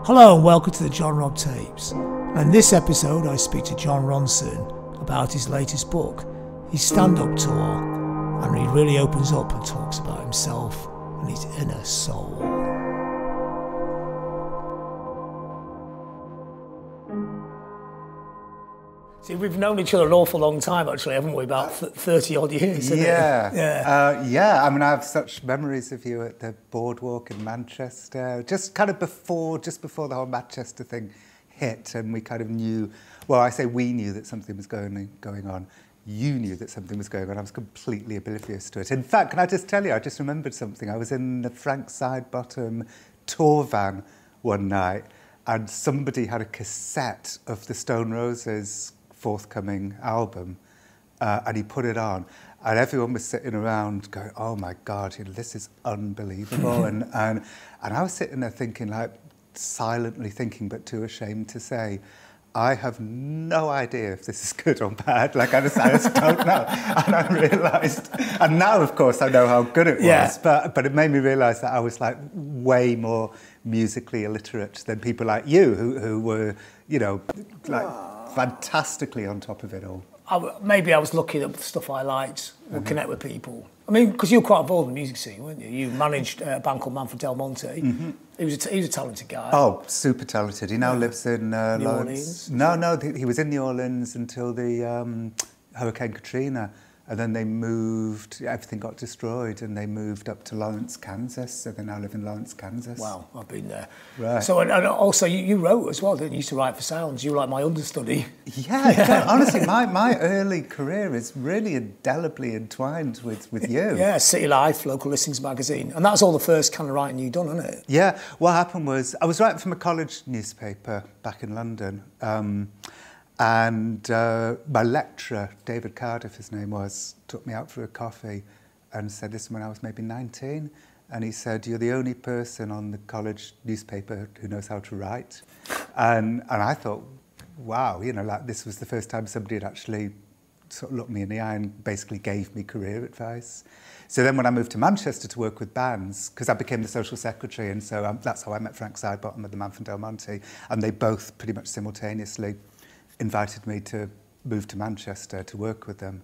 Hello and welcome to the John Robb tapes. And in this episode I speak to Jon Ronson about his latest book, his stand-up tour, and he really opens up and talks about himself and his inner soul. See, we've known each other an awful long time, actually, haven't we? About 30 odd years. Yeah. I mean, I have such memories of you at the boardwalk in Manchester, just before the whole Manchester thing hit, and we kind of knew. Well, I say we knew that something was going on. You knew that something was going on. I was completely oblivious to it. In fact, can I just tell you? I just remembered something. I was in the Frank Sidebottom tour van one night, and somebody had a cassette of the Stone Roses forthcoming album, and he put it on, and everyone was sitting around going, "Oh my God, this is unbelievable!" and I was sitting there thinking, like, silently thinking, but too ashamed to say, I have no idea if this is good or bad. Like, I just don't know. And I realised, and now, of course, I know how good it was, but it made me realise that I was, like, way more musically illiterate than people like you who were, fantastically on top of it all. Maybe I was lucky that the stuff I liked would connect with people. I mean, because you were quite involved in the music scene, weren't you? You managed a band called Manfred Del Monte. Mm-hmm. He was a talented guy. Oh, super talented. He now lives in New Orleans. No, he was in New Orleans until the Hurricane Katrina. And then they moved, everything got destroyed, and they moved up to Lawrence, Kansas. So they now live in Lawrence, Kansas. Wow, I've been there. Right. So, and also, you wrote as well, didn't you? You used to write for Sounds. You were like my understudy. Yeah. Honestly, my early career is really indelibly entwined with you. Yeah, City Life, local listings magazine. And that's all the first kind of writing you'd done, isn't it? Yeah, what happened was, I was writing from a college newspaper back in London. And my lecturer, David Cardiff, his name was, took me out for a coffee and said, this when I was maybe 19, and he said, "You're the only person on the college newspaper who knows how to write." And I thought, wow, like, this was the first time somebody had actually sort of looked me in the eye and basically gave me career advice. So then when I moved to Manchester to work with bands, because I became the social secretary, and so that's how I met Frank Sidebottom and the Manfred Del Monte, and they both pretty much simultaneously invited me to move to Manchester to work with them.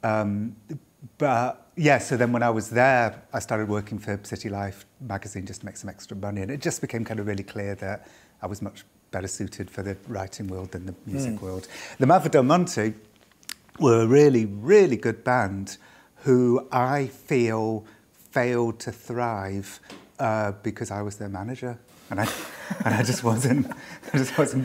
So then when I was there, I started working for City Life magazine just to make some extra money, and it just became kind of really clear that I was much better suited for the writing world than the music world. The Manfred Del Monte were a really, really good band who I feel failed to thrive because I was their manager, and I just wasn't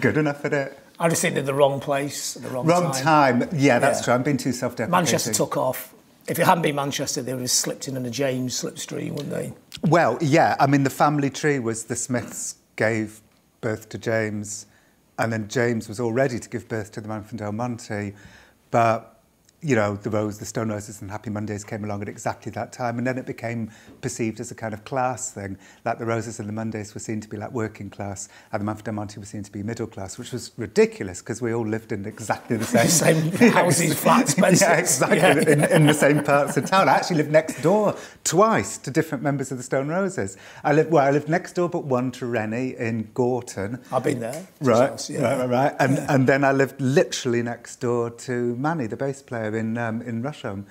good enough at it. I just think they're the wrong place at the wrong time. Yeah, that's true. I'm being too self-deprecating. Manchester took off. If it hadn't been Manchester, they would have slipped in a James slipstream, wouldn't they? Well, yeah. I mean, the family tree was the Smiths gave birth to James, and then James was all ready to give birth to the Manfred Del Monte, but the Stone Roses and Happy Mondays came along at exactly that time, and then it became perceived as a kind of class thing. Like the Roses and the Mondays were seen to be like working class, and the Manfred Del Monte was seen to be middle class, which was ridiculous because we all lived in exactly the same houses, flats, places. Yeah, exactly. In the same parts of town. I actually lived next door twice to different members of the Stone Roses. I lived next door, but one to Rennie in Gorton. I've been there. Right. And then I lived literally next door to Manny, the bass player in Rusholme.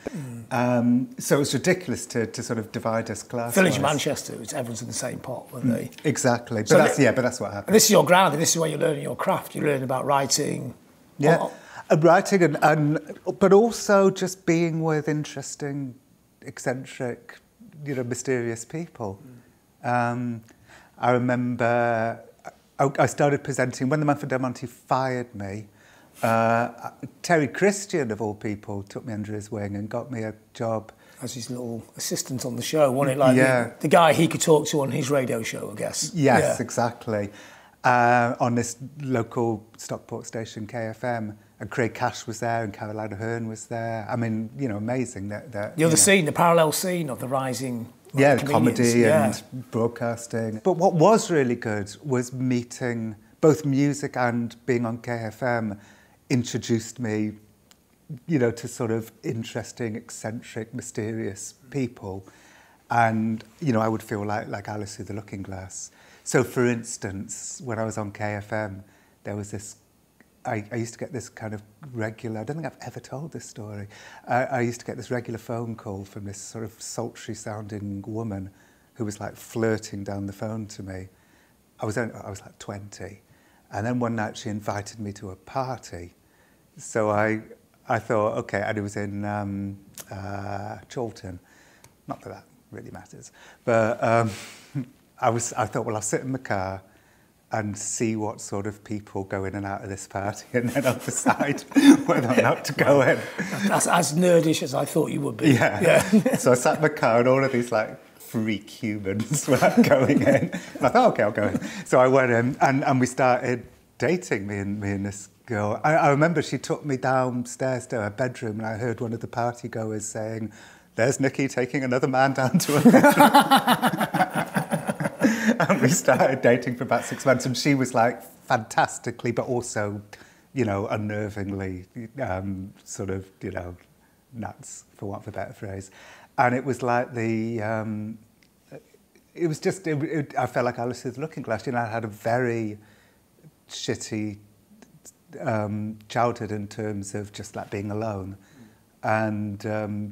So it was ridiculous to sort of divide us class. Village Manchester, everyone's in the same pot, weren't they? Exactly. But that's what happened. And this is your ground, and this is where you're learning your craft. You're learning about writing. Yeah, writing but also just being with interesting, eccentric, mysterious people. I remember I started presenting when the Manfred Del Monte fired me. Terry Christian, of all people, took me under his wing and got me a job as his little assistant on the show, wasn't it? Like the guy he could talk to on his radio show, I guess. Yes, exactly. On this local Stockport station, KFM, and Craig Cash was there, and Carolina Hearn was there. I mean, amazing that the other scene, the parallel scene of the rising. The comedy and broadcasting. But what was really good was meeting both music and being on KFM. Introduced me, to sort of interesting, eccentric, mysterious people, and I would feel like Alice through the Looking Glass. So, for instance, when I was on KFM, there was this. I used to get this kind of regular. I don't think I've ever told this story. I used to get this regular phone call from this sort of sultry-sounding woman who was like flirting down the phone to me. I was like 20, and then one night she invited me to a party. So I thought, okay, and it was in Chorlton. Not that that really matters, but I thought, well, I'll sit in the car and see what sort of people go in and out of this party, and then I'll decide whether or not to go in. That's as nerdish as I thought you would be. Yeah. So I sat in the car, and all of these like freak humans were like going in. And I thought, okay, I'll go in. So I went in, and we started dating, me and this girl. I remember she took me downstairs to her bedroom, and I heard one of the party goers saying, "There's Nikki taking another man down to her bedroom." And we started dating for about 6 months, and she was like fantastically, but also, you know, unnervingly, sort of, you know, nuts, for want of a better phrase. And it was like it was just, I felt like Alice through the Looking Glass. You know, I had a very shitty childhood in terms of just like being alone. And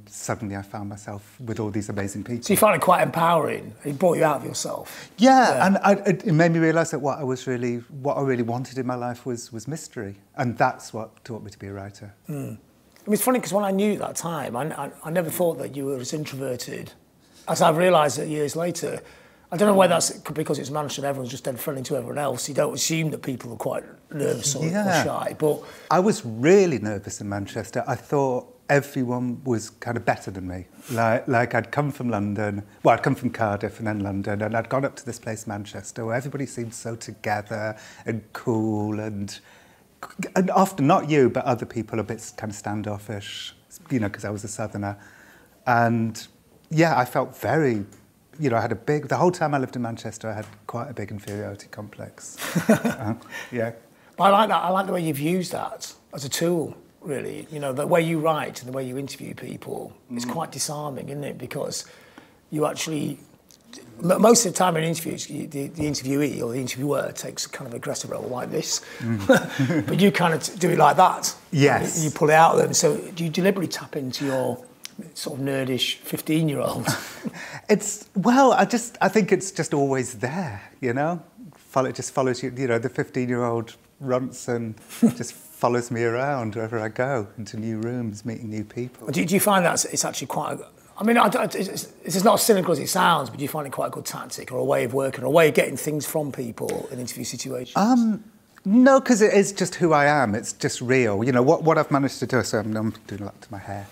suddenly I found myself with all these amazing people. So you found it quite empowering. It brought you out of yourself. Yeah. And it made me realise that what I really wanted in my life was mystery, and that's what taught me to be a writer. I mean, it's funny because when I knew you at that time, I never thought that you were as introverted as I've realised that years later. I don't know whether that's because it's Manchester and everyone's just dead friendly to everyone else. You don't assume that people are quite nervous or shy. But I was really nervous in Manchester. I thought everyone was kind of better than me. Like I'd come from London, well, I'd come from Cardiff and then London, and I'd gone up to this place, Manchester, where everybody seemed so together and cool, and often, not you, but other people a bit kind of standoffish, you know, because I was a southerner. And yeah, I felt very, you know, I had the whole time I lived in Manchester, I had quite a big inferiority complex. Yeah. But I like that. I like the way you've used that as a tool, really. You know, the way you write and the way you interview people is quite disarming, isn't it? Because you actually, most of the time in interviews, the interviewee or the interviewer takes a kind of aggressive role like this. But you kind of do it like that. Yes. You pull it out of them. So do you deliberately tap into your sort of nerdish 15-year-old? I think it's just always there, you know? It just follows you, you know, the 15-year-old Ronson just follows me around wherever I go, into new rooms, meeting new people. Do you find that it's actually quite I mean, it's not as cynical as it sounds, but do you find it quite a good tactic or a way of working or a way of getting things from people in interview situations? No, because it is just who I am. It's just real. You know, what I've managed to do, so I'm doing a lot to my hair.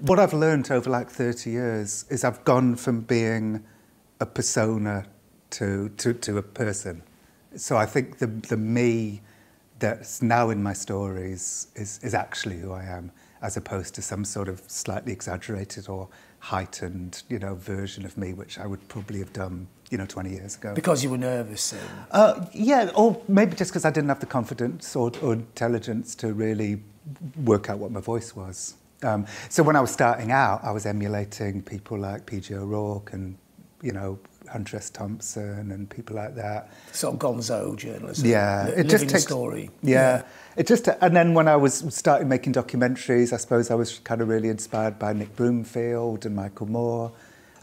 What I've learned over like 30 years is I've gone from being a persona to a person. So I think the me that's now in my stories is actually who I am, as opposed to some sort of slightly exaggerated or heightened, you know, version of me, which I would probably have done, you know, 20 years ago. Because you were nervous? Yeah, or maybe just because I didn't have the confidence or intelligence to really work out what my voice was. So when I was starting out, I was emulating people like P.G. O'Rourke and, you know, Hunter S. Thompson and people like that. Sort of gonzo journalism. Yeah. It just takes story. Yeah. It just, and then when I was starting making documentaries, I suppose I was kind of really inspired by Nick Broomfield and Michael Moore.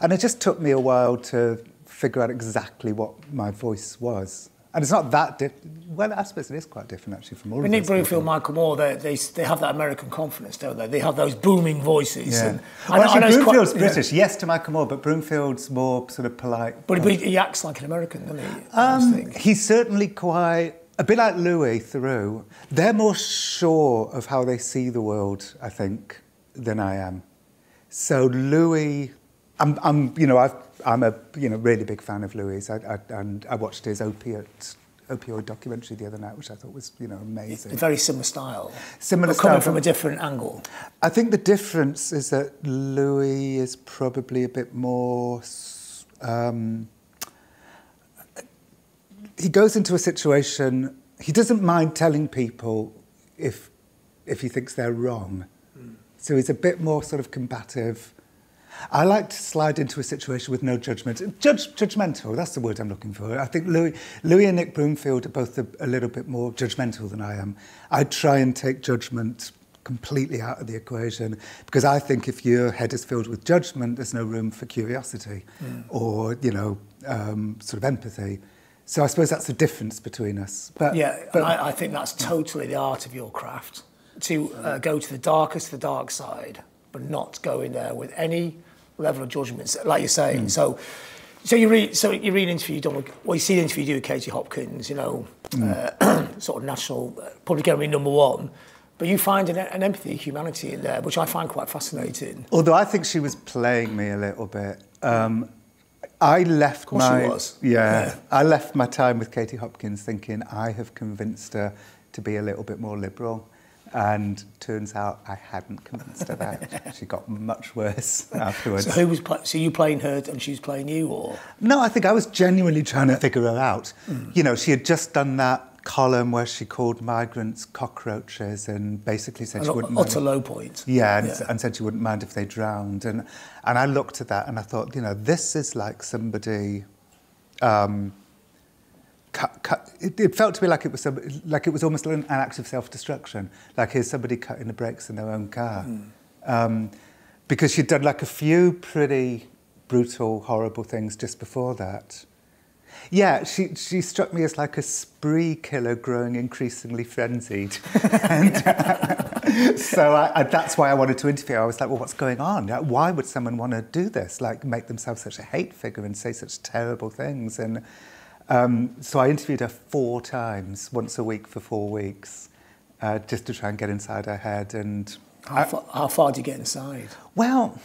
And it just took me a while to figure out exactly what my voice was. And it's not that different. Well, I suppose it is quite different, actually, from all of Nick Broomfield, Michael Moore, they have that American confidence, don't they? They have those booming voices. Yeah. And actually, Broomfield's British, yes, to Michael Moore, but Broomfield's more sort of polite. But he acts like an American, doesn't he? He's certainly quite, a bit like Louis Theroux. They're more sure of how they see the world, I think, than I am. So Louis, I'm a really big fan of Louis, and I watched his opioid documentary the other night, which I thought was, you know, amazing. A very similar style. Similar coming style, from a different angle. I think the difference is that Louis is probably a bit more. He goes into a situation. He doesn't mind telling people if he thinks they're wrong. So he's a bit more sort of combative. I like to slide into a situation with no judgment. Judgmental, that's the word I'm looking for. I think Louis and Nick Broomfield are both a little bit more judgmental than I am. I try and take judgment completely out of the equation, because I think if your head is filled with judgment, there's no room for curiosity or, sort of empathy. So I suppose that's the difference between us. But I think that's totally the art of your craft, to go to the dark side, but not go in there with any level of judgment, like you're saying. So you read an interview you see the interview you do with Katie Hopkins, sort of national public enemy #1. But you find an empathy, humanity in there, which I find quite fascinating. Although I think she was playing me a little bit. I left I left my time with Katie Hopkins thinking I have convinced her to be a little bit more liberal, and turns out I hadn't convinced her that. She got much worse afterwards. So you playing her and she was playing you, or? No, I think I was genuinely trying to figure her out. She had just done that column where she called migrants cockroaches and basically said she wouldn't mind. Utter low point. And said she wouldn't mind if they drowned. And I looked at that and I thought, this is like somebody... It felt to me like it was almost an act of self-destruction. Like, here's somebody cutting the brakes in their own car. Because she'd done like a few pretty brutal, horrible things just before that. Yeah, she struck me as like a spree killer growing increasingly frenzied. And so that's why I wanted to interview her. I was like, well, what's going on? Why would someone want to do this? Like, make themselves such a hate figure and say such terrible things? And so I interviewed her 4 times, once a week for 4 weeks, just to try and get inside her head. And how far did you get inside? Well,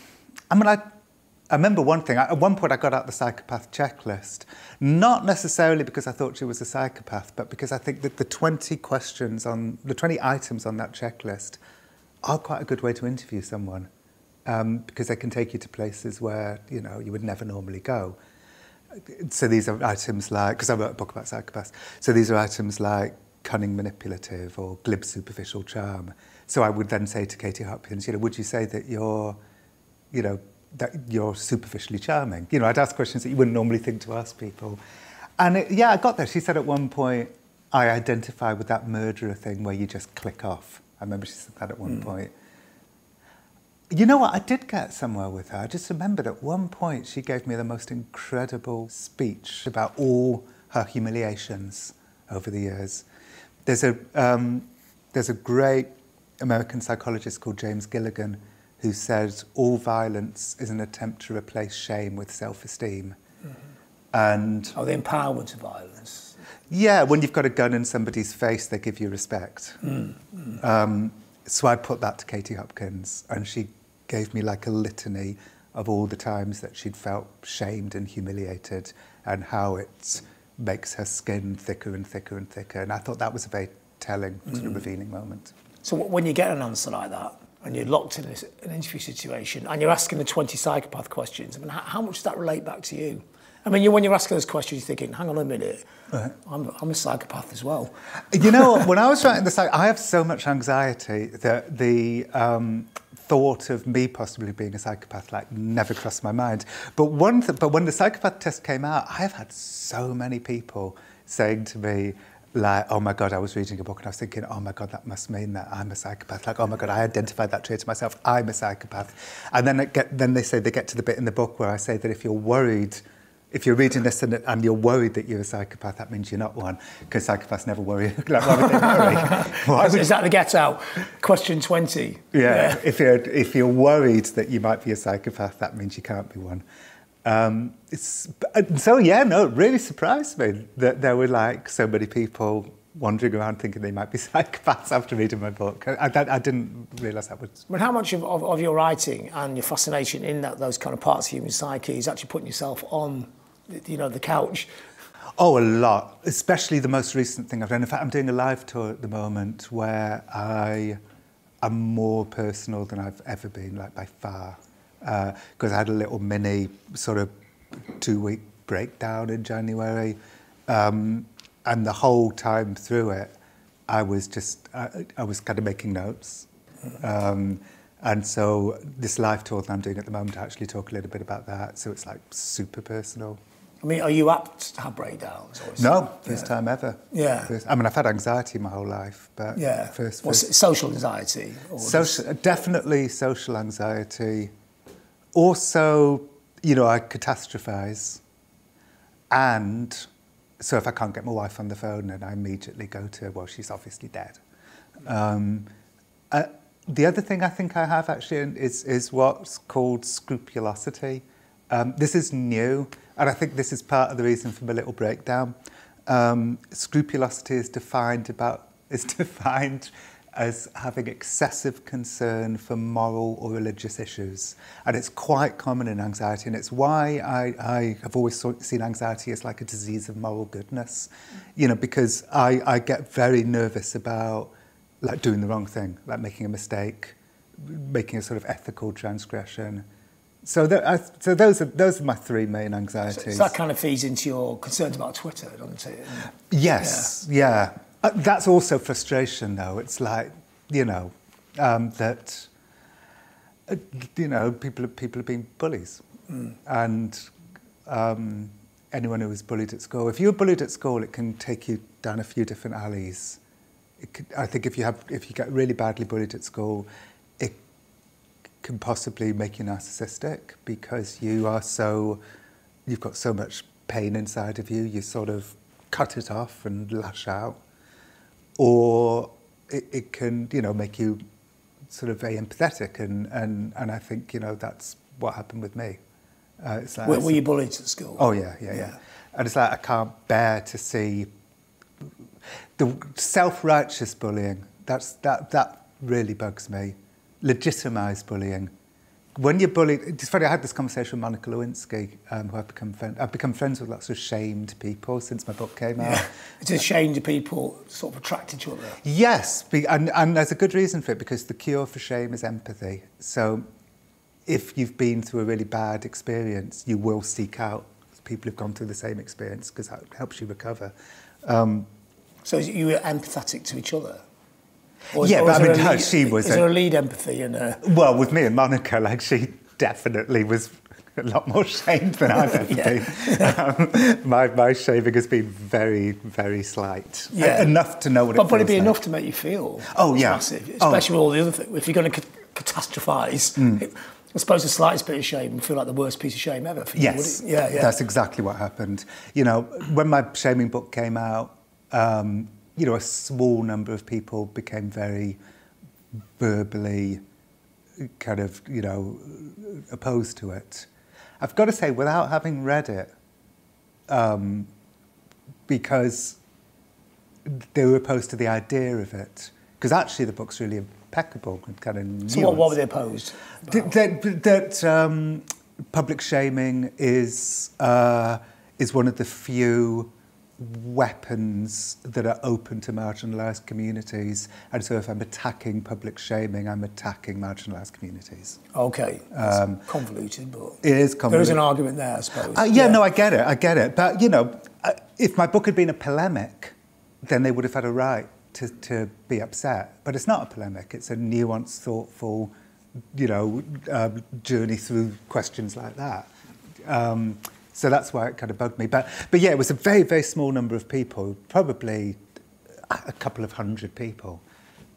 I remember one thing. At one point, I got out the psychopath checklist, not necessarily because I thought she was a psychopath, but because I think that the 20 items on that checklist are quite a good way to interview someone, because they can take you to places where you would never normally go. So these are items like, because I wrote a book about psychopaths. So these are items like cunning, manipulative, or glib, superficial charm. So I would then say to Katie Hopkins, would you say that you're superficially charming? I'd ask questions that you wouldn't normally think to ask people. And I got there. She said at one point, I identify with that murderer thing where you just click off. I remember she said that at one point. You know what? I did get somewhere with her. I just remembered at one point she gave me the most incredible speech about all her humiliations over the years. There's a great American psychologist called James Gilligan who says all violence is an attempt to replace shame with self-esteem. And the empowerment of violence. Yeah, when you've got a gun in somebody's face, they give you respect. So I put that to Katie Hopkins, and she gave me like a litany of all the times that she'd felt shamed and humiliated, and how it makes her skin thicker and thicker and thicker. And I thought that was a very telling, sort of revealing moment. So when you get an answer like that, and you're locked in an interview situation, and you're asking the 20 psychopath questions, how much does that relate back to you? When you're asking those questions, you're thinking, hang on a minute, I'm a psychopath as well. When I was writing I have so much anxiety that the thought of me possibly being a psychopath never crossed my mind. But when the psychopath test came out, I have had so many people saying to me, oh my God, I was reading a book and I was thinking, oh my God, that must mean that I'm a psychopath. Oh my God, I identified that trait to myself, I'm a psychopath. And then they say they get to the bit in the book where I say that if you're worried, if you're reading this and you're worried that you're a psychopath, that means you're not one, because psychopaths never worry. Why would they worry? Is that the get out? Question 20. Yeah. If you're worried that you might be a psychopath, that means you can't be one. It really surprised me that there were so many people wandering around thinking they might be psychopaths after reading my book. I didn't realise that was... How much of your writing and your fascination in those kind of parts of human psyche is actually putting yourself on, the couch? Oh, a lot, especially the most recent thing I've done. In fact, I'm doing a live tour at the moment where I am more personal than I've ever been, by far. Because I had a little mini sort of 2-week breakdown in January, and the whole time through it, I was kind of making notes, And so this live tour that I'm doing at the moment, I actually talk a little bit about that. So it's like super personal. I mean, are you apt to have breakdowns? Or No, first time ever. Yeah. I mean, I've had anxiety my whole life, but What's it, social anxiety? Or definitely social anxiety. Also, you know, I catastrophize. And so if I can't get my wife on the phone, then I immediately go to, well, she's obviously dead. The other thing I think I have actually is what's called scrupulosity. This is new, and I think this is part of the reason for my little breakdown. Scrupulosity is defined as having excessive concern for moral or religious issues, and it's quite common in anxiety, and it's why I have always seen anxiety as like a disease of moral goodness, you know, because I get very nervous about like doing the wrong thing, like making a mistake, making a sort of ethical transgression. So those are my three main anxieties. So that kind of feeds into your concerns about Twitter, doesn't it? Yes, yeah. That's also frustration, though. It's like, you know, that, you know, people are being bullies. And anyone who was bullied at school, if you were bullied at school, it can take you down a few different alleys. I think if you get really badly bullied at school, it can possibly make you narcissistic because you've got so much pain inside of you, you sort of cut it off and lash out. Or it can, you know, make you sort of very empathetic, and I think, you know, that's what happened with me. It's like, were you bullied at school? Oh yeah. And it's like I can't bear to see the self-righteous bullying. That really bugs me. Legitimised bullying. When you're bullied, it's funny, I had this conversation with Monica Lewinsky, who I've become friends with lots of shamed people since my book came out. It's a shame to people sort of attract each other. Yes, and there's a good reason for it, because the cure for shame is empathy. So if you've been through a really bad experience, you will seek out people who've gone through the same experience, because that helps you recover. So you were empathetic to each other? Yeah, but I mean, she was... Is there a lead empathy in her? Well, with me and Monica, like, she definitely was a lot more shamed than I've ever been. My shaming has been very, very slight. Yeah. Enough to know what it feels But it'd be like. enough to make you feel massive, especially with all the other things. If you're going to catastrophise, I suppose the slightest bit of shame would feel like the worst piece of shame ever for you, Yes, would it? Yeah. That's exactly what happened. You know, when my shaming book came out, you know, a small number of people became very verbally kind of, you know, opposed to it. I've got to say, without having read it, because they were opposed to the idea of it, because actually the book's really impeccable and kind of nuanced. So what were they opposed? That public shaming is one of the few weapons that are open to marginalised communities, and so if I'm attacking public shaming, I'm attacking marginalised communities. Okay, it's convoluted, but it is convoluted. There is an argument there, I suppose. No, I get it. But you know, if my book had been a polemic, then they would have had a right to be upset. But it's not a polemic; it's a nuanced, thoughtful, you know, journey through questions like that. So that's why it kind of bugged me. But yeah, it was a very, very small number of people, probably a couple of hundred people.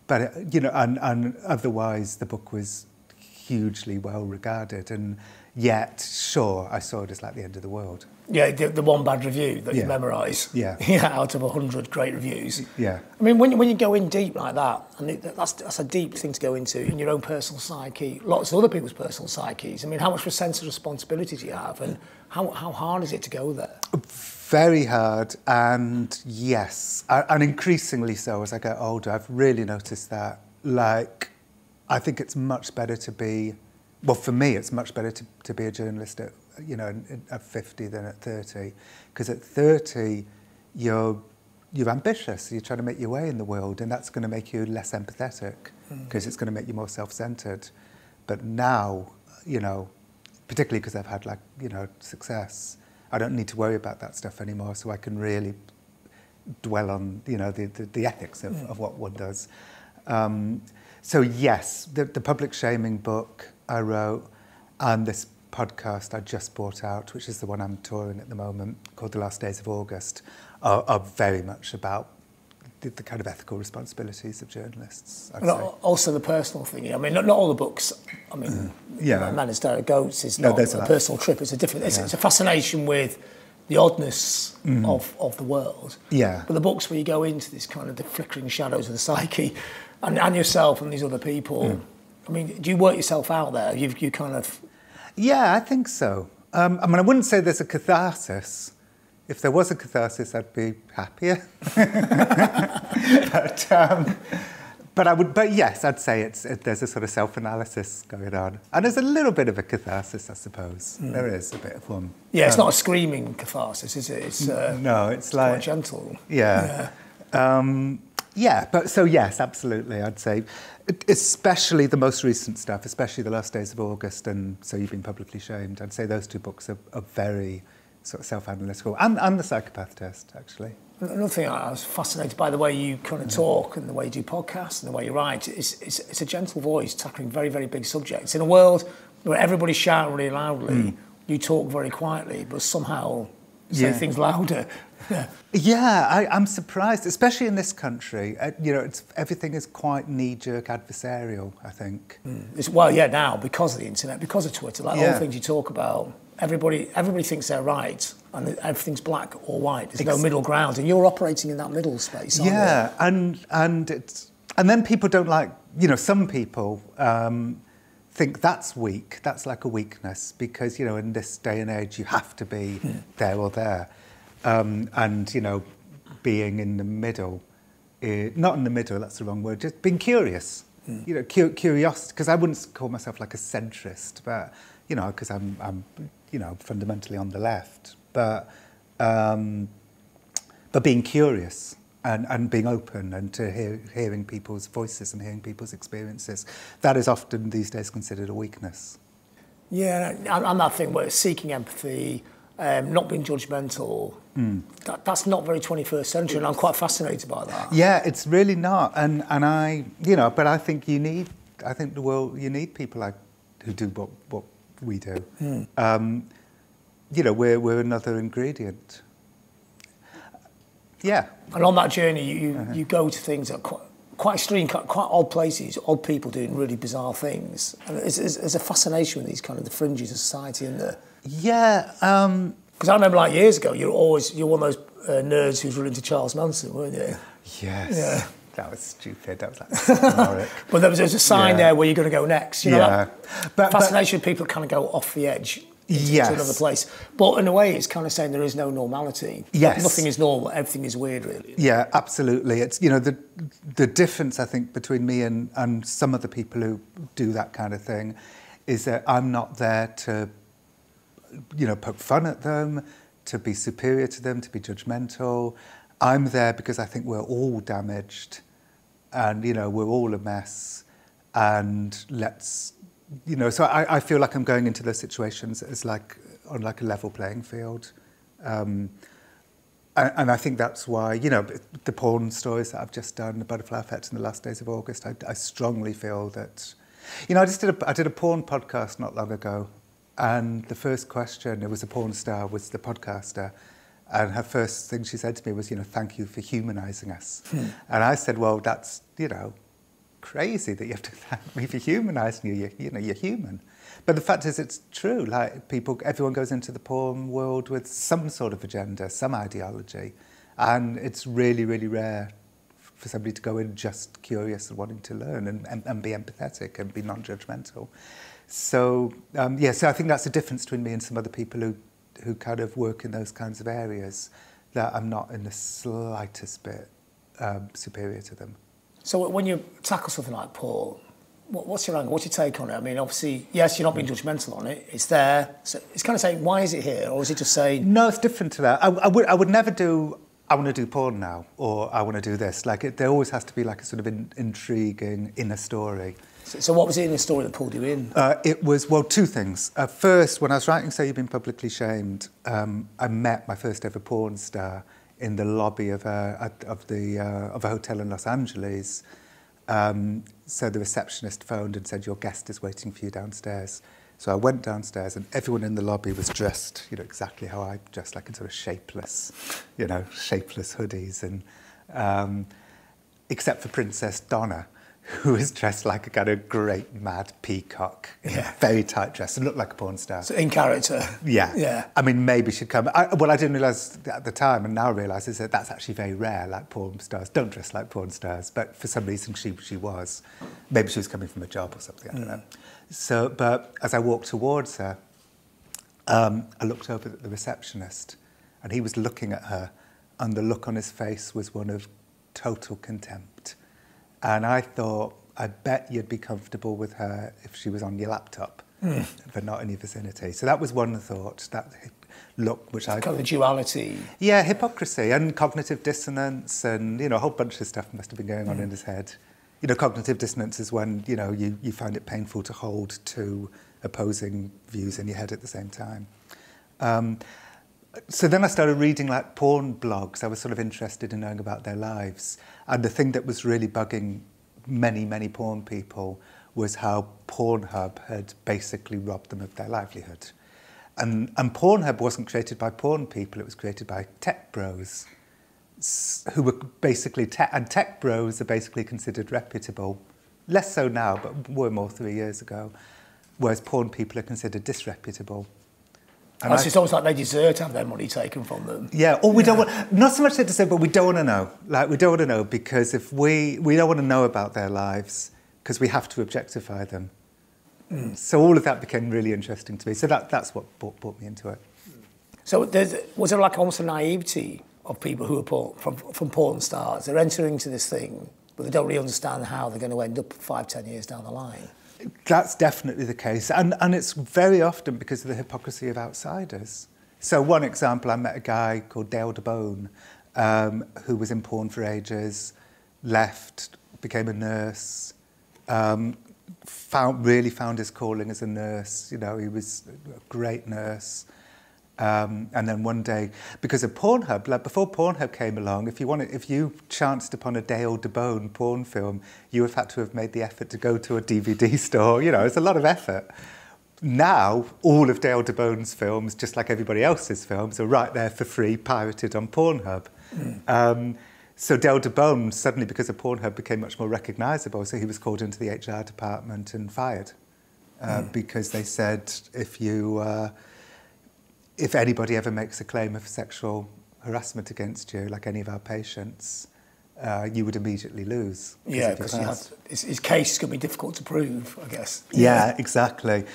But, you know, and otherwise the book was hugely well regarded. And yet, sure, I saw it as like the end of the world. Yeah, the one bad review that you memorise. Yeah. Out of 100 great reviews. Yeah. I mean, when you go in deep like that, and that's a deep thing to go into in your own personal psyche, lots of other people's personal psyches. I mean, how much of a sense of responsibility do you have, and how hard is it to go there? Very hard, and yes, and increasingly so as I get older. I've really noticed that. Like, I think it's much better to be, well, for me, it's much better to be a journalist at 50 than at 30, because at 30 you're ambitious, you're trying to make your way in the world, and that's going to make you less empathetic because it's going to make you more self-centered. But now, you know, particularly because I've had, like, you know, success, I don't need to worry about that stuff anymore, so I can really dwell on, you know, the ethics of what one does. So yes, the public shaming book I wrote and this podcast I just brought out, which is the one I'm touring at the moment, called The Last Days of August, are very much about the kind of ethical responsibilities of journalists, I'd say. Also the personal thing. I mean, not all the books. I mean, Man as Dire Goats is not a personal trip. It's a different. It's a fascination with the oddness of the world. Yeah. But the books where you go into this kind of the flickering shadows of the psyche, and yourself and these other people. I mean, do you work yourself out there? You kind of. Yeah, I think so. I mean, I wouldn't say there's a catharsis. If there was a catharsis, I'd be happier. But yes, I'd say there's a sort of self-analysis going on, and there's a little bit of a catharsis, I suppose. There is a bit of one. Yeah, it's not a screaming catharsis, is it? It's no, it's like quite gentle. Yeah. But so yes, absolutely. I'd say, especially the most recent stuff, especially The Last Days of August and So You've Been Publicly Shamed. I'd say those two books are very sort of self-analytical, and the Psychopath test, actually. Another thing, I was fascinated by the way you kind of talk and the way you do podcasts and the way you write. It's a gentle voice tackling very, very big subjects. In a world where everybody's shouting really loudly, you talk very quietly, but somehow say things louder. I'm surprised, especially in this country. Everything is quite knee-jerk adversarial, I think. Now, because of the internet, because of Twitter, all the things you talk about, everybody thinks they're right, and everything's black or white. There's no middle ground, and you're operating in that middle space, aren't you? and then people don't like, some people think that's weak, that's like a weakness, because, in this day and age, you have to be there or there. Being in the middle, not in the middle, that's the wrong word, just being curious, curiosity, because I wouldn't call myself like a centrist, but, because I'm fundamentally on the left, but being curious and being open and to hearing people's voices and hearing people's experiences, that is often these days considered a weakness. Yeah, and that thing where seeking empathy, not being judgmental, that's not very 21st century, and I'm quite fascinated by that. Yeah, it's really not, and I, but I think you need people like who do what we do. We're another ingredient. Yeah. And on that journey, you go to things that are quite extreme, quite odd places, odd people doing really bizarre things. And there's a fascination with these kind of the fringes of society, isn't there? Yeah. Because I remember years ago, you're one of those nerds who's really into Charles Manson, weren't you? Yes. Yeah. That was stupid. That was like But there was a sign there where you're going to go next. But fascination with people kind of go off the edge into another place. But in a way, it's kind of saying there is no normality. Yes. Nothing is normal. Everything is weird, really. Yeah, absolutely. It's, the difference, I think, between me and some of the people who do that kind of thing is that I'm not there to, poke fun at them, to be superior to them, to be judgmental. I'm there because I think we're all damaged and, we're all a mess, and so I feel like I'm going into those situations as on a level playing field. And I think that's why, the porn stories that I've just done, The Butterfly Effect and The Last Days of August, I strongly feel that, I did a porn podcast not long ago, and the first question, it was a porn star, was the podcaster, and her first thing she said to me was, thank you for humanising us. And I said, well, that's, crazy that you have to thank me for humanising you. You're human. But the fact is, it's true. Everyone goes into the porn world with some sort of agenda, some ideology, and it's really, really rare for somebody to go in just curious and wanting to learn and be empathetic and be non-judgmental. So, so I think that's the difference between me and some other people who kind of work in those kinds of areas, that I'm not in the slightest bit superior to them. So when you tackle something like porn, what's your angle? What's your take on it? I mean, obviously, yes, you're not being judgmental on it. It's there. So it's kind of saying, why is it here? Or is it just saying... No, it's different to that. I would never do, I want to do porn now, or I want to do this. There always has to be a sort of intriguing inner story. So what was it in the story that pulled you in? It was, two things. First, when I was writing So You've Been Publicly Shamed, I met my first ever porn star in the lobby of a hotel in Los Angeles. So the receptionist phoned and said, your guest is waiting for you downstairs. So I went downstairs and everyone in the lobby was dressed, exactly how I dressed, like in sort of shapeless hoodies. And except for Princess Donna, who was dressed like a kind of great mad peacock in a very tight dress and looked like a porn star. So in character. Yeah. I mean, maybe she'd come. I didn't realise at the time, and now I realise is that that's actually very rare. Like porn stars don't dress like porn stars, but for some reason she was. Maybe she was coming from a job or something. I don't know. So, but as I walked towards her, I looked over at the receptionist, and he was looking at her, and the look on his face was one of total contempt. And I thought, I bet you'd be comfortable with her if she was on your laptop, but not in your vicinity. So that was one thought, that look, which kind of duality. Yeah, hypocrisy and cognitive dissonance and, a whole bunch of stuff must have been going on in his head. Cognitive dissonance is when, you find it painful to hold two opposing views in your head at the same time. So then I started reading like porn blogs. I was sort of interested in knowing about their lives. And the thing that was really bugging many, many porn people was how Pornhub had basically robbed them of their livelihood. And Pornhub wasn't created by porn people, it was created by tech bros, who were basically and tech bros are basically considered reputable. Less so now, but were more 3 years ago. Whereas porn people are considered disreputable. And it's almost like they deserve to have their money taken from them. Yeah, or we don't want, not so much they deserve, but we don't want to know. Like, we don't want to know because if we don't want to know about their lives because we have to objectify them. So all of that became really interesting to me. So that's what brought me into it. So was there like almost a naivety of people who are from porn stars? They're entering into this thing, but they don't really understand how they're going to end up 5-10 years down the line. That's definitely the case. And it's very often because of the hypocrisy of outsiders. So one example, I met a guy called Dale DeBone, who was in porn for ages, left, became a nurse, really found his calling as a nurse. He was a great nurse. And then one day, because of Pornhub, like before Pornhub came along, if you chanced upon a Dale DeBone porn film, you would have had to have made the effort to go to a DVD store. It's a lot of effort. Now, all of Dale DeBone's films, just like everybody else's films, are right there for free, pirated on Pornhub. So Dale DeBone, suddenly, because of Pornhub, became much more recognisable. So he was called into the HR department and fired because they said, if anybody ever makes a claim of sexual harassment against you, like any of our patients, you would immediately lose. Yeah, because his case is going to be difficult to prove, I guess. Yeah, exactly.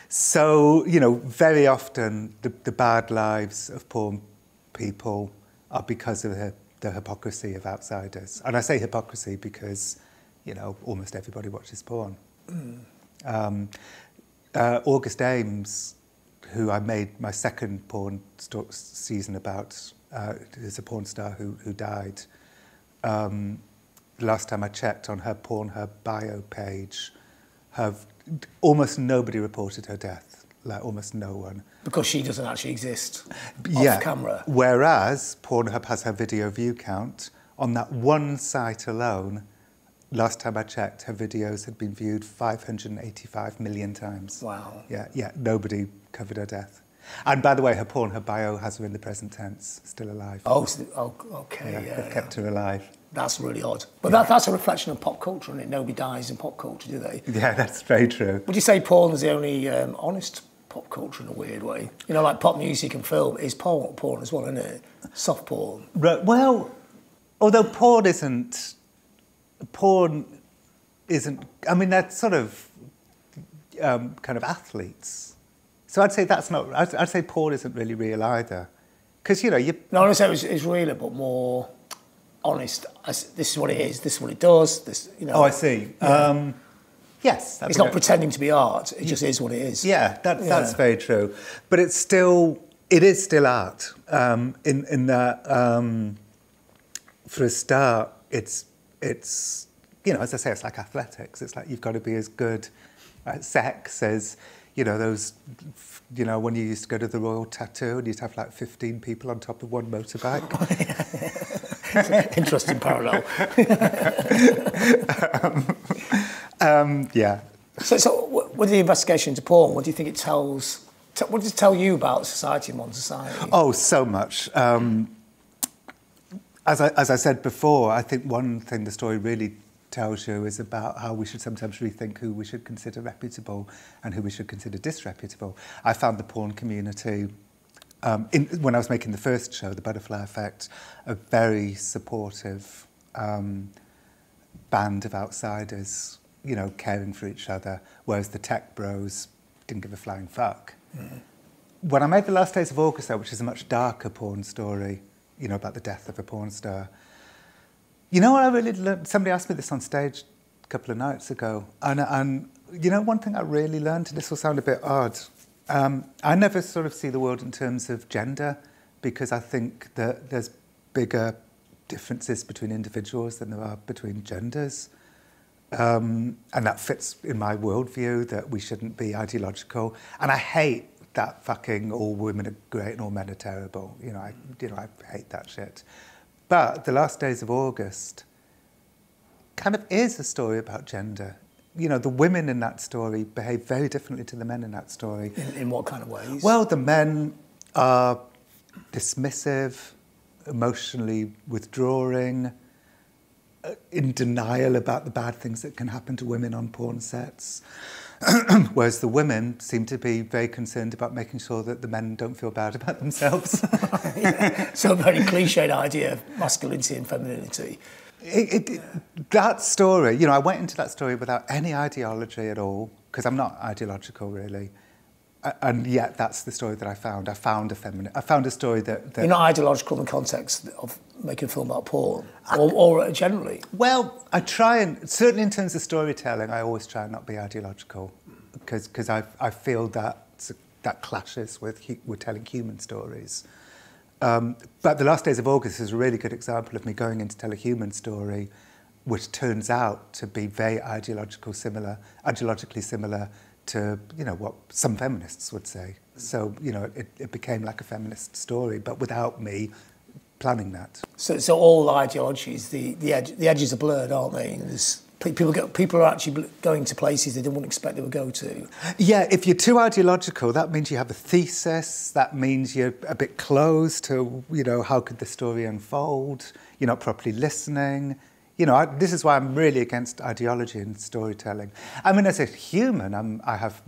So, very often the bad lives of porn people are because of the hypocrisy of outsiders. And I say hypocrisy because, almost everybody watches porn. August Ames, who I made my second porn season about, is a porn star who died. The last time I checked on her Pornhub bio page, almost nobody reported her death, like almost no one. Because she doesn't actually exist off camera. Whereas Pornhub has her video view count. On that one site alone, last time I checked, her videos had been viewed 585 million times. Wow. Yeah, nobody covered her death. And by the way, her Pornhub bio has her in the present tense, still alive. Oh, okay. Yeah, they've kept her alive. That's really odd. But that's a reflection of pop culture, isn't it? Nobody dies in pop culture, do they? Yeah, that's very true. Would you say porn is the only honest pop culture in a weird way? Like pop music and film is porn as well, isn't it? Soft porn. Right, well, although porn isn't... I mean, they're sort of kind of athletes. So I'd say that's not... I'd say porn isn't really real either. Because, No, I don't say it's realer, but more honest. This is what it is, this is what it does, Oh, I see. Yeah. Yes. It's not pretending to be art, it just is what it is. Yeah, that's very true. But it is still art. In that, for a start, it's as I say, it's like athletics. It's like you've got to be as good at sex as, when you used to go to the Royal Tattoo and you'd have like 15 people on top of one motorbike. Interesting parallel. Yeah. So with the investigation into porn, what do you think it tells? What does it tell you about society, modern society? Oh, so much. As I said before, I think one thing the story really tells you is about how we should sometimes rethink who we should consider reputable and who we should consider disreputable. I found the porn community, when I was making the first show, The Butterfly Effect, a very supportive band of outsiders, you know, caring for each other, whereas the tech bros didn't give a flying fuck. Mm. When I made The Last Days of August, though, which is a much darker porn story, you know, about the death of a porn star, you know what I really learned? Somebody asked me this on stage a couple of nights ago, and you know, one thing I really learned, and this will sound a bit odd, I never sort of see the world in terms of gender, because I think that there's bigger differences between individuals than there are between genders. And that fits in my worldview, that we shouldn't be ideological. And I hate that fucking all women are great and all men are terrible. You know, I hate that shit. But The Last Days of August kind of is a story about gender. You know, the women in that story behave very differently to the men in that story. In what kind of ways? Well, the men are dismissive, emotionally withdrawing, in denial about the bad things that can happen to women on porn sets. Whereas the women seem to be very concerned about making sure that the men don't feel bad about themselves. Yeah. So a very cliched idea of masculinity and femininity. That story, you know, I went into that story without any ideology at all, because I'm not ideological, really. And yet that's the story that I found. I found a story that... You're not ideological in the context of making a film about porn, or generally? Well, I try and... Certainly in terms of storytelling, I always try and not be ideological, because I feel that clashes with telling human stories. But The Last Days of August is a really good example of me going in to tell a human story, which turns out to be very ideologically similar to, you know, what some feminists would say. So, you know, it became like a feminist story, but without me planning that. So all ideologies, the edges are blurred, aren't they? There's, people are actually going to places they didn't expect they would go to. Yeah, if you're too ideological, that means you have a thesis, that means you're a bit closed to, you know, how could the story unfold, you're not properly listening. You know, this is why I'm really against ideology in storytelling. I mean, as a human, I have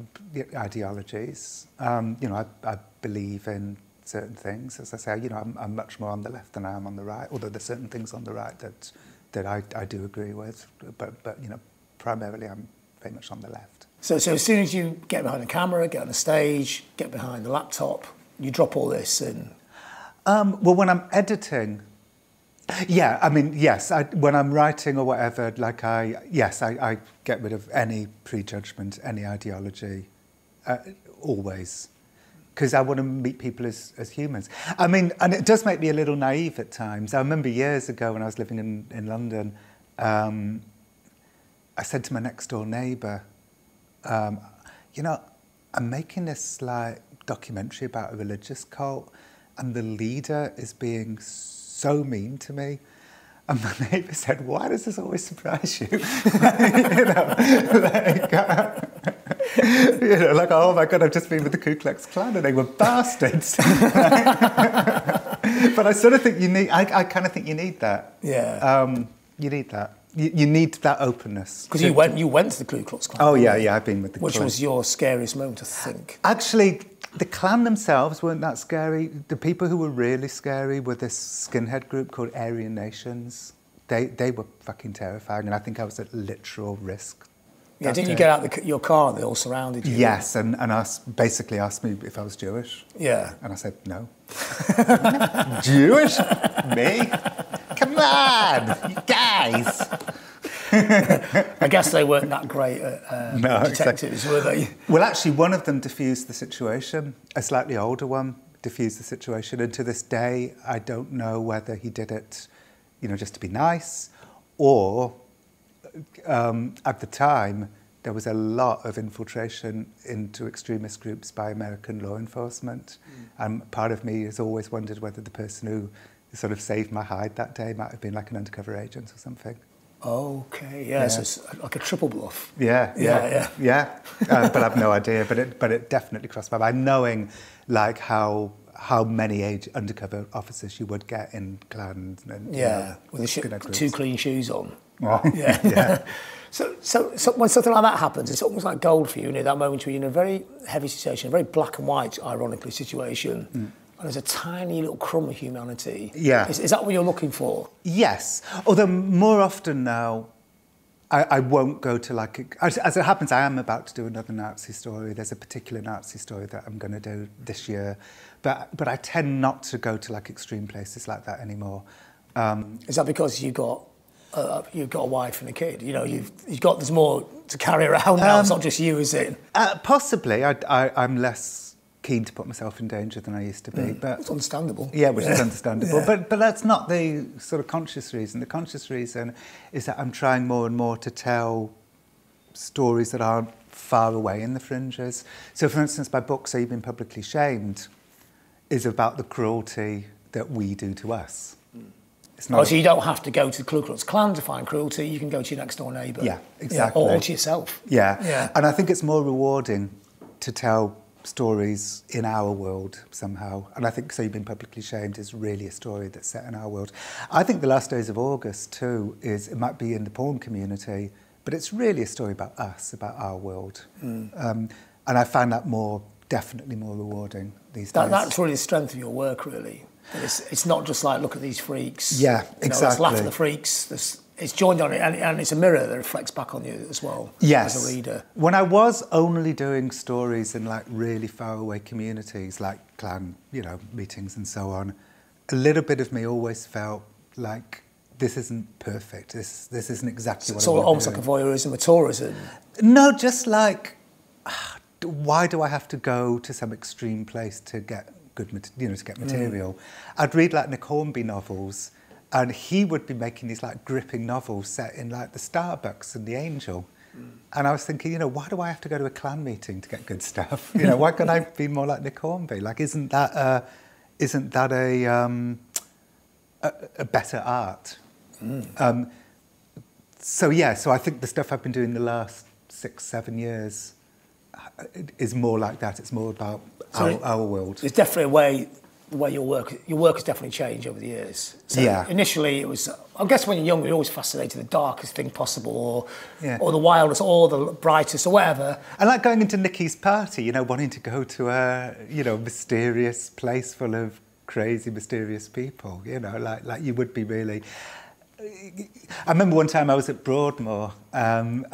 ideologies. You know, I believe in certain things. As I say, you know, I'm much more on the left than I am on the right, although there's certain things on the right that I do agree with. But you know, primarily I'm very much on the left. So as soon as you get behind the camera, get on the stage, get behind the laptop, you drop all this and... Well, when I'm editing... Yeah, I mean, yes, when I'm writing or whatever, like I get rid of any prejudgment, any ideology, always, because I want to meet people as humans. I mean, and it does make me a little naive at times. I remember years ago when I was living in London, I said to my next door neighbour, you know, I'm making this like documentary about a religious cult, and the leader is being so mean to me. And my neighbour said, why does this always surprise you? You know, like, oh my God, I've just been with the Ku Klux Klan and they were bastards. But I sort of think I kind of think you need that. Yeah. You need that. You need that openness. Because you went to the Ku Klux Klan. Oh yeah, I've been with the Klan. Which was your scariest moment, I think. Actually, the Klan themselves weren't that scary. The people who were really scary were this skinhead group called Aryan Nations. They were fucking terrifying, and I think I was at literal risk. Yeah, didn't you get out your car and they all surrounded you? Yes, and basically asked me if I was Jewish. Yeah. And I said, no. Jewish? Me? Come on, you guys. I guess they weren't that great at detectives, were they? Well, actually, one of them diffused the situation. A slightly older one diffused the situation. And to this day, I don't know whether he did it, you know, just to be nice, or at the time, there was a lot of infiltration into extremist groups by American law enforcement. And part of me has always wondered whether the person who sort of saved my hide that day might have been like an undercover agent or something. Okay, yeah. So it's like a triple bluff. Yeah. But I've no idea. But it definitely crossed my mind, knowing like how many undercover officers you would get in clans. And, with the 2 clean shoes on. Well, yeah. So when something like that happens, it's almost like gold for you, isn't it? That moment where you're in a very heavy situation, a very black and white, ironically, situation. And there's a tiny little crumb of humanity. Yeah. Is that what you're looking for? Yes. Although more often now, I won't go to like... As it happens, I am about to do another Nazi story. There's a particular Nazi story that I'm going to do this year. But I tend not to go to like extreme places like that anymore. Is that because you've got a wife and a kid? You know, there's more to carry around now. It's not just you, is it? Possibly. I'm less keen to put myself in danger than I used to be. But it's understandable. Yeah, which is understandable. Yeah. But that's not the sort of conscious reason. The conscious reason is that I'm trying more and more to tell stories that aren't far away in the fringes. So, for instance, my book, So You've Been Publicly Shamed, is about the cruelty that we do to us. So you don't have to go to the Ku Klux Klan to find cruelty. You can go to your next door neighbour. Yeah, exactly. Or to yourself. Yeah. And I think it's more rewarding to tell stories in our world somehow. And I think So You've Been Publicly Shamed is really a story that's set in our world. I think The Last Days of August too it might be in the porn community, but it's really a story about us, about our world. And I find that definitely more rewarding these days. That's really the strength of your work, really. It's not just like, look at these freaks. Yeah, exactly. Let's laugh at the freaks. It's joined on it, and it's a mirror that reflects back on you as well. Yes. As a reader. When I was only doing stories in like really far away communities, like clan, meetings and so on, a little bit of me always felt like this isn't perfect. This isn't exactly what I want to do. Almost like a voyeurism, a tourism. No, just like, why do I have to go to some extreme place to get to get material? I'd read like Nick Hornby novels, and he would be making these like gripping novels set in like the Starbucks and the Angel. And I was thinking, why do I have to go to a clan meeting to get good stuff? Why can't I be more like Nick Hornby? Like, isn't that a better art? So I think the stuff I've been doing the last 6-7 years is more like that. It's more about our world. There's definitely the way your work has definitely changed over the years. So initially it was, I guess when you're young, you're always fascinated with the darkest thing possible, or the wildest, or the brightest, or whatever. And like going into Nicky's party, wanting to go to a, mysterious place full of crazy, mysterious people, like you would be really... I remember one time I was at Broadmoor, and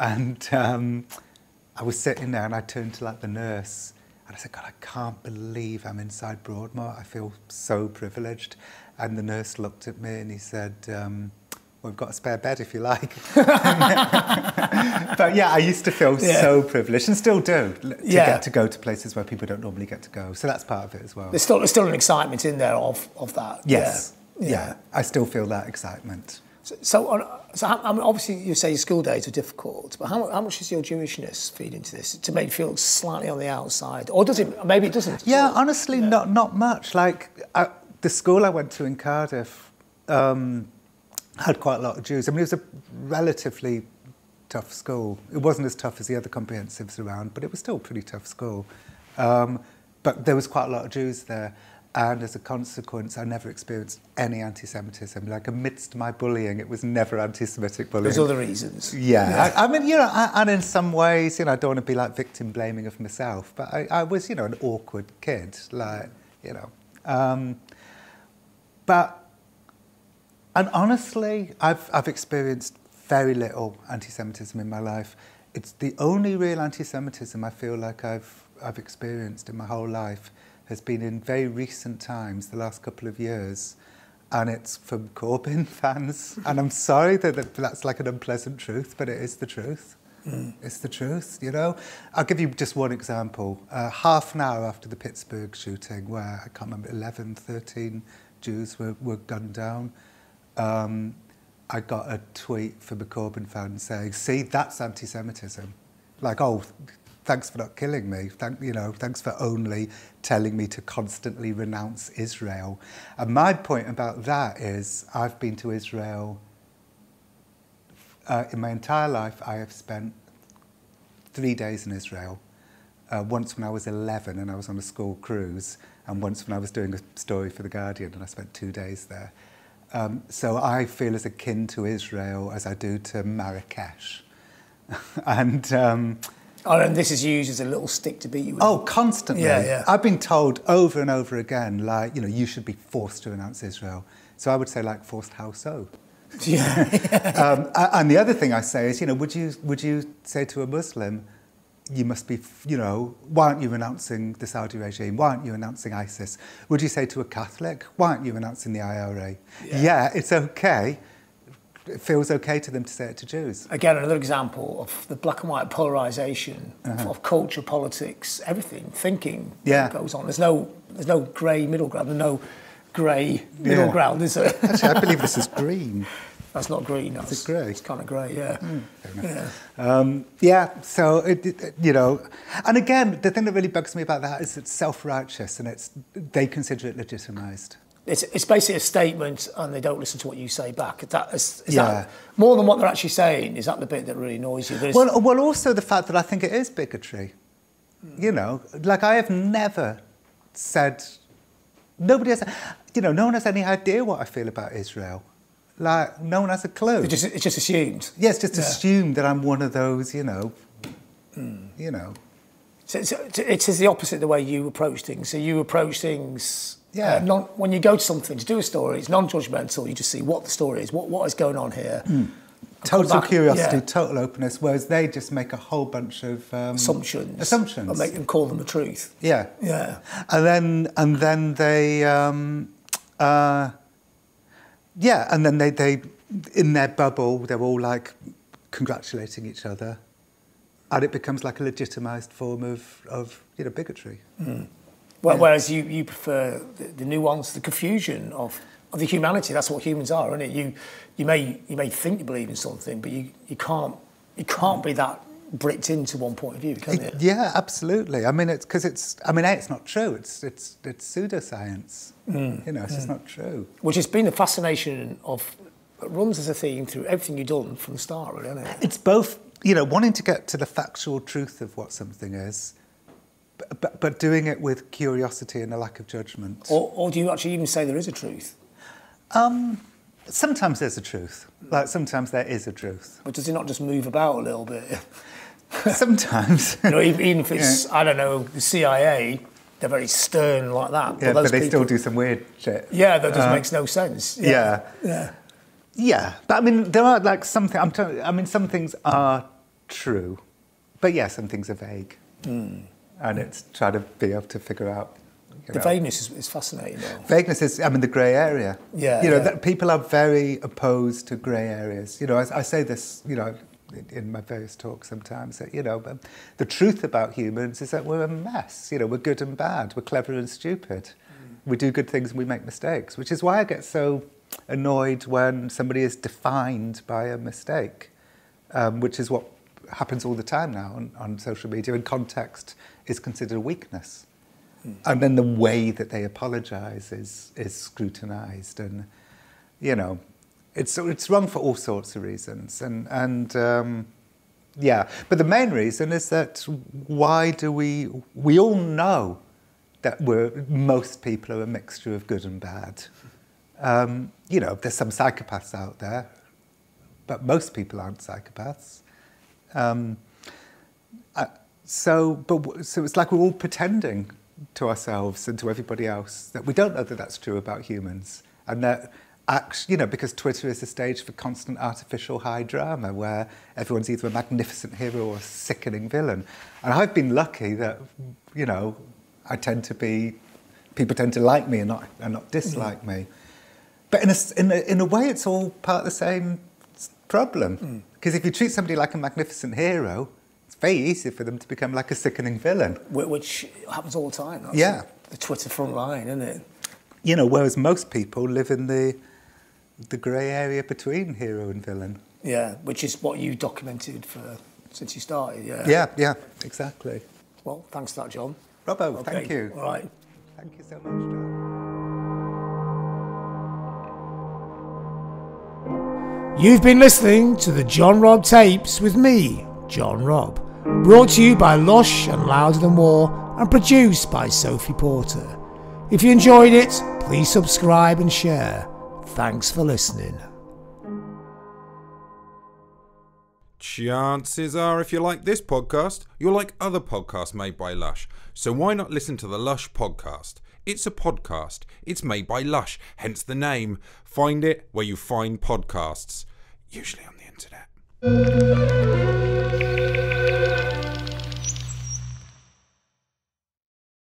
I was sitting there and I turned to like the nurse and I said, God, I can't believe I'm inside Broadmoor. I feel so privileged. And the nurse looked at me and he said, we've got a spare bed if you like. But yeah, I used to feel so privileged, and still do, to get to go to places where people don't normally get to go. So that's part of it as well. There's still an excitement in there of that. Yes. Yeah. I still feel that excitement. So obviously you say your school days are difficult, but how much does your Jewishness feed into this to make you feel slightly on the outside? Or does it? Maybe it doesn't. Yeah, honestly, not much. Like, the school I went to in Cardiff had quite a lot of Jews. I mean, it was a relatively tough school. It wasn't as tough as the other comprehensives around, but it was still a pretty tough school. But there was quite a lot of Jews there. And as a consequence, I never experienced any anti-Semitism. Like, amidst my bullying, it was never anti-Semitic bullying. There's other reasons. Yeah. I mean, and in some ways, I don't want to be like victim blaming of myself, but I was, an awkward kid, like, and honestly, I've experienced very little anti-Semitism in my life. It's the only real anti-Semitism I feel like I've experienced in my whole life has been in very recent times, the last couple of years, and it's from Corbyn fans. And I'm sorry that that's like an unpleasant truth, but it is the truth. It's the truth, I'll give you just one example. Half an hour after the Pittsburgh shooting, where, I can't remember, 11, 13 Jews were gunned down, I got a tweet from a Corbyn fan saying, see, that's anti-Semitism. Like, oh, thanks for not killing me. Thanks for only telling me to constantly renounce Israel. And my point about that is I've been to Israel in my entire life. I have spent 3 days in Israel. Once when I was 11 and I was on a school cruise, and once when I was doing a story for The Guardian and I spent 2 days there. So I feel as akin to Israel as I do to Marrakesh. And this is used as a little stick to beat you with. Oh, constantly. Yeah. I've been told over and over again, like, you should be forced to renounce Israel. So I would say, like, forced how so? Yeah. And the other thing I say is, would you say to a Muslim, you must be, why aren't you renouncing the Saudi regime? Why aren't you renouncing ISIS? Would you say to a Catholic, why aren't you renouncing the IRA? Yeah, it's okay. It feels okay to them to say it to Jews. Again, another example of the black and white polarisation of culture, politics, everything, thinking that goes on. There's no grey middle ground. There's no grey middle ground, is there? Actually, I believe this is green. That's not green. It's grey. It's kind of grey, yeah. So, and again, the thing that really bugs me about that is it's self-righteous and they consider it legitimised. It's basically a statement and they don't listen to what you say back. Is that more than what they're actually saying? Is that the bit that really annoys you? Well, also the fact that I think it is bigotry. Like I have never said, nobody has, no one has any idea what I feel about Israel. Like, no one has a clue. It's just assumed. Yeah, it's just assumed that I'm one of those, So it's the opposite the way you approach things. So you approach things... when you go to something to do a story, it's non-judgmental. You just see what the story is, what is going on here. Total curiosity, total openness, whereas they just make a whole bunch of... Assumptions. And make them call them the truth. Yeah. Yeah. And then they... and then they, in their bubble, they're all like congratulating each other, and it becomes like a legitimised form of bigotry. Whereas you prefer the nuance, the confusion of the humanity. That's what humans are, isn't it? You may think you believe in something, but you can't be that bricked into one point of view, can you? Yeah, absolutely. I mean, it's because it's not true. It's pseudoscience. It's just not true. Which has been the fascination of, it runs as a theme through everything you've done from the start, really, isn't it? It's both, wanting to get to the factual truth of what something is, but doing it with curiosity and a lack of judgment. Or do you actually even say there is a truth? Sometimes there's a truth. Like, sometimes there is a truth. But does it not just move about a little bit? Sometimes. Even if it's, I don't know, the CIA, they're very stern like that. Yeah, but they still do some weird shit. Yeah, that just makes no sense. Yeah. But I mean, there are like some things are true. But yeah, some things are vague. And it's trying to be able to figure out. The vagueness is fascinating, though. Vagueness is, the grey area. That people are very opposed to grey areas. I say this, in my various talks sometimes, that, the truth about humans is that we're a mess. We're good and bad. We're clever and stupid. We do good things and we make mistakes, which is why I get so annoyed when somebody is defined by a mistake, which is what happens all the time now on social media, and context is considered a weakness. And then the way that they apologise is scrutinised, and it's wrong for all sorts of reasons. But the main reason is that why do we all know that most people are a mixture of good and bad. There's some psychopaths out there, but most people aren't psychopaths. So it's like we're all pretending to ourselves and to everybody else that we don't know that that's true about humans, and that actually, because Twitter is a stage for constant artificial high drama where everyone's either a magnificent hero or a sickening villain. And I've been lucky that, people tend to like me and not dislike me. But in a way, it's all part of the same problem. Because if you treat somebody like a magnificent hero, it's very easy for them to become like a sickening villain. Which happens all the time. That's the Twitter front line, isn't it? Whereas most people live in the grey area between hero and villain. Yeah, which is what you documented since you started, yeah. Yeah, exactly. Well, thanks for that, John. Robbo, Okay, thank you. All right. Thank you so much, John. You've been listening to the John Robb Tapes with me, John Robb. Brought to you by Lush and Louder Than War and produced by Sophie Porter. If you enjoyed it, please subscribe and share. Thanks for listening. Chances are, if you like this podcast, you'll like other podcasts made by Lush. So why not listen to the Lush podcast? It's a podcast. It's made by Lush, hence the name. Find it where you find podcasts, usually on the internet.